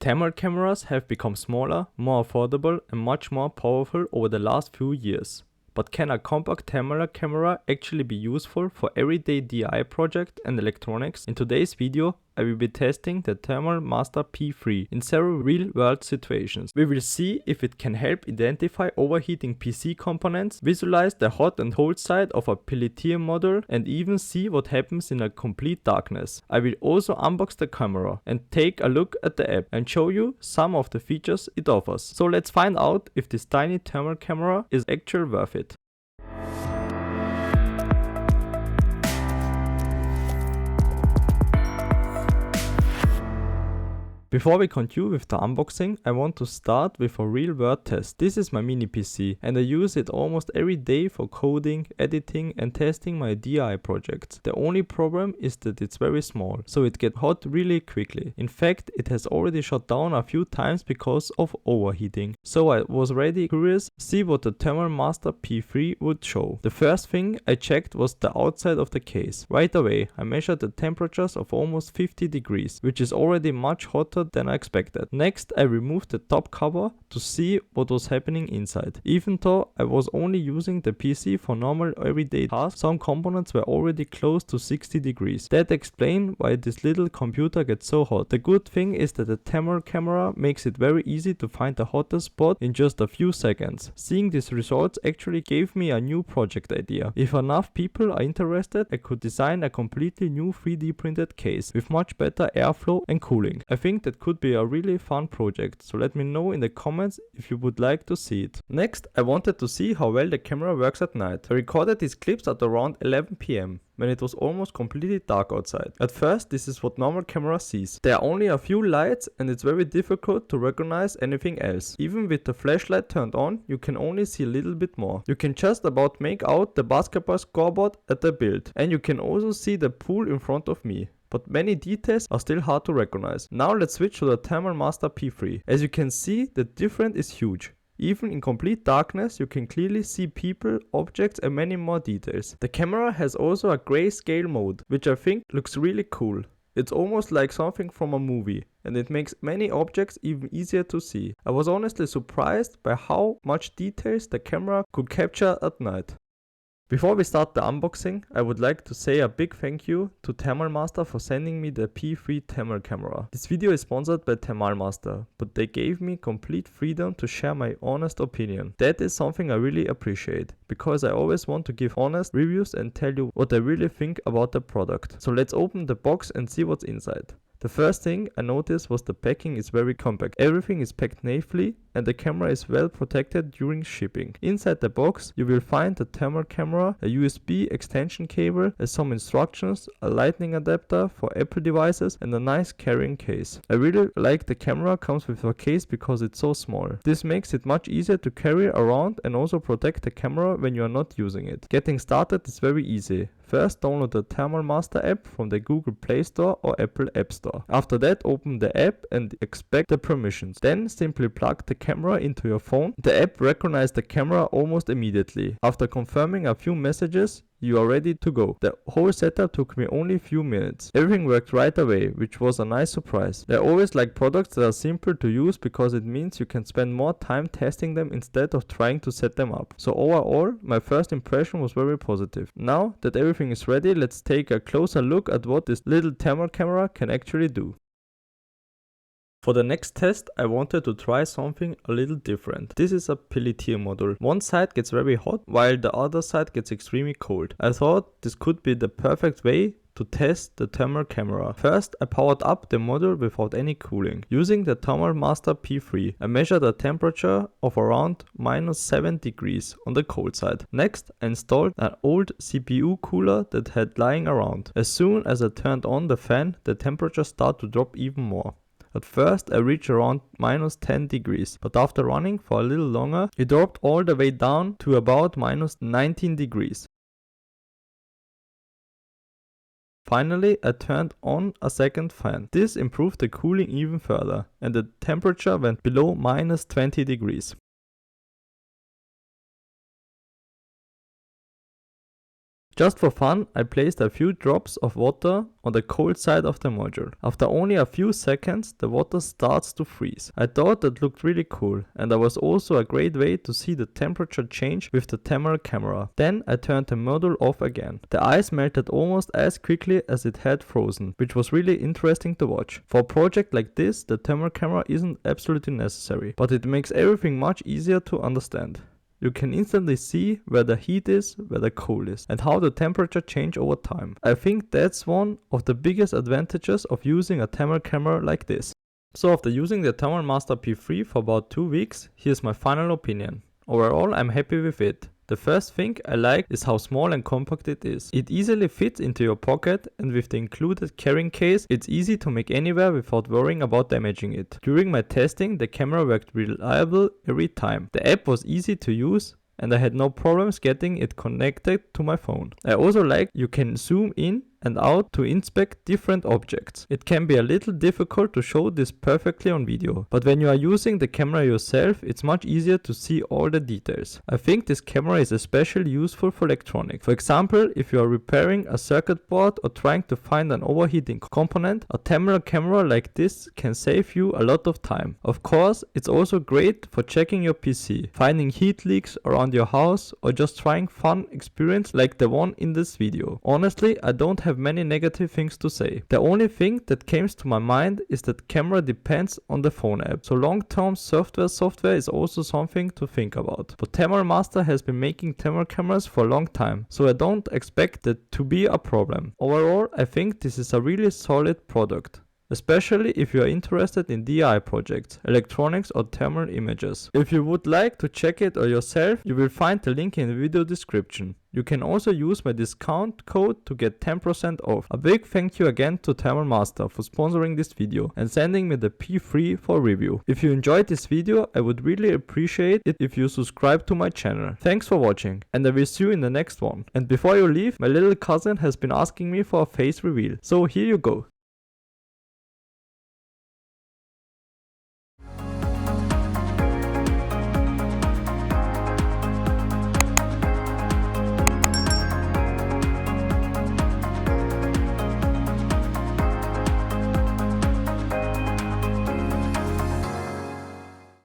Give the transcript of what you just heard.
Thermal cameras have become smaller, more affordable and much more powerful over the last few years. But can a compact thermal camera actually be useful for everyday DIY project and electronics? In today's video, I will be testing the Thermal Master P3 in several real-world situations. We will see if it can help identify overheating PC components, visualize the hot and cold side of a Peltier model, and even see what happens in a complete darkness. I will also unbox the camera and take a look at the app and show you some of the features it offers. So let's find out if this tiny thermal camera is actually worth it. Before we continue with the unboxing, I want to start with a real world test. This is my mini PC and I use it almost every day for coding, editing and testing my DIY projects. The only problem is that it's very small, so it gets hot really quickly. In fact, it has already shut down a few times because of overheating. So I was really curious to see what the Thermal Master P3 would show. The first thing I checked was the outside of the case. Right away, I measured the temperatures of almost 50 degrees, which is already much hotter than I expected. Next, I removed the top cover to see what was happening inside. Even though I was only using the PC for normal everyday tasks, some components were already close to 60 degrees. That explains why this little computer gets so hot. The good thing is that the thermal camera makes it very easy to find the hottest spot in just a few seconds. Seeing these results actually gave me a new project idea. If enough people are interested, I could design a completely new 3D printed case with much better airflow and cooling. I think that could be a really fun project, so let me know in the comments if you would like to see it. Next, I wanted to see how well the camera works at night. I recorded these clips at around 11 PM. When it was almost completely dark outside. At first, this is what normal camera sees. There are only a few lights and it's very difficult to recognize anything else. Even with the flashlight turned on, you can only see a little bit more. You can just about make out the basketball scoreboard at the build, and you can also see the pool in front of me. But many details are still hard to recognize. Now let's switch to the Thermal Master P3. As you can see, the difference is huge. Even in complete darkness, you can clearly see people, objects and many more details. The camera has also a grayscale mode, which I think looks really cool. It's almost like something from a movie, and it makes many objects even easier to see. I was honestly surprised by how much details the camera could capture at night. Before we start the unboxing, I would like to say a big thank you to Thermal Master for sending me the P3 thermal camera. This video is sponsored by Thermal Master, but they gave me complete freedom to share my honest opinion. That is something I really appreciate, because I always want to give honest reviews and tell you what I really think about the product. So let's open the box and see what's inside. The first thing I noticed was the packing is very compact. Everything is packed neatly and the camera is well protected during shipping. Inside the box you will find the thermal camera, a USB extension cable, some instructions, a lightning adapter for Apple devices and a nice carrying case. I really like the camera comes with a case because it's so small. This makes it much easier to carry around and also protect the camera when you are not using it. Getting started is very easy. First, download the Thermal Master app from the Google Play Store or Apple App Store. After that, open the app and expect the permissions. Then simply plug the camera into your phone. The app recognizes the camera almost immediately. After confirming a few messages, you are ready to go. The whole setup took me only a few minutes. Everything worked right away, which was a nice surprise. I always like products that are simple to use because it means you can spend more time testing them instead of trying to set them up. So overall, my first impression was very positive. Now that everything is ready, let's take a closer look at what this little thermal camera can actually do. For the next test, I wanted to try something a little different. This is a Peltier model. One side gets very hot while the other side gets extremely cold. I thought this could be the perfect way to test the thermal camera. First, I powered up the model without any cooling. Using the Thermal Master P3, I measured a temperature of around -7 degrees on the cold side. Next, I installed an old CPU cooler that had lying around. As soon as I turned on the fan, the temperature started to drop even more. At first I reached around -10 degrees, but after running for a little longer, it dropped all the way down to about -19 degrees. Finally, I turned on a second fan. This improved the cooling even further, and the temperature went below -20 degrees. Just for fun, I placed a few drops of water on the cold side of the module. After only a few seconds, the water starts to freeze. I thought that looked really cool, and that was also a great way to see the temperature change with the thermal camera. Then I turned the module off again. The ice melted almost as quickly as it had frozen, which was really interesting to watch. For a project like this, the thermal camera isn't absolutely necessary, but it makes everything much easier to understand. You can instantly see where the heat is, where the cold is, and how the temperature change over time. I think that's one of the biggest advantages of using a thermal camera like this. So after using the Thermal Master P3 for about 2 weeks, here's my final opinion. Overall, I'm happy with it. The first thing I like is how small and compact it is. It easily fits into your pocket, and with the included carrying case, it's easy to make anywhere without worrying about damaging it. During my testing, the camera worked reliable every time. The app was easy to use, and I had no problems getting it connected to my phone. I also like you can zoom in and out to inspect different objects. It can be a little difficult to show this perfectly on video, but when you are using the camera yourself, it's much easier to see all the details. I think this camera is especially useful for electronics. For example, if you are repairing a circuit board or trying to find an overheating component, a thermal camera like this can save you a lot of time. Of course, it's also great for checking your PC, finding heat leaks around your house, or just trying fun experience like the one in this video. Honestly, I don't have many negative things to say. The only thing that comes to my mind is that camera depends on the phone app, so long-term software is also something to think about. But Thermal Master has been making thermal cameras for a long time, so I don't expect that to be a problem. Overall, I think this is a really solid product, especially if you are interested in DIY projects, electronics or thermal images. If you would like to check it out yourself, you will find the link in the video description. You can also use my discount code to get 10% off. A big thank you again to Thermal Master for sponsoring this video and sending me the P3 for review. If you enjoyed this video, I would really appreciate it if you subscribe to my channel. Thanks for watching, and I will see you in the next one. And before you leave, my little cousin has been asking me for a face reveal, so here you go.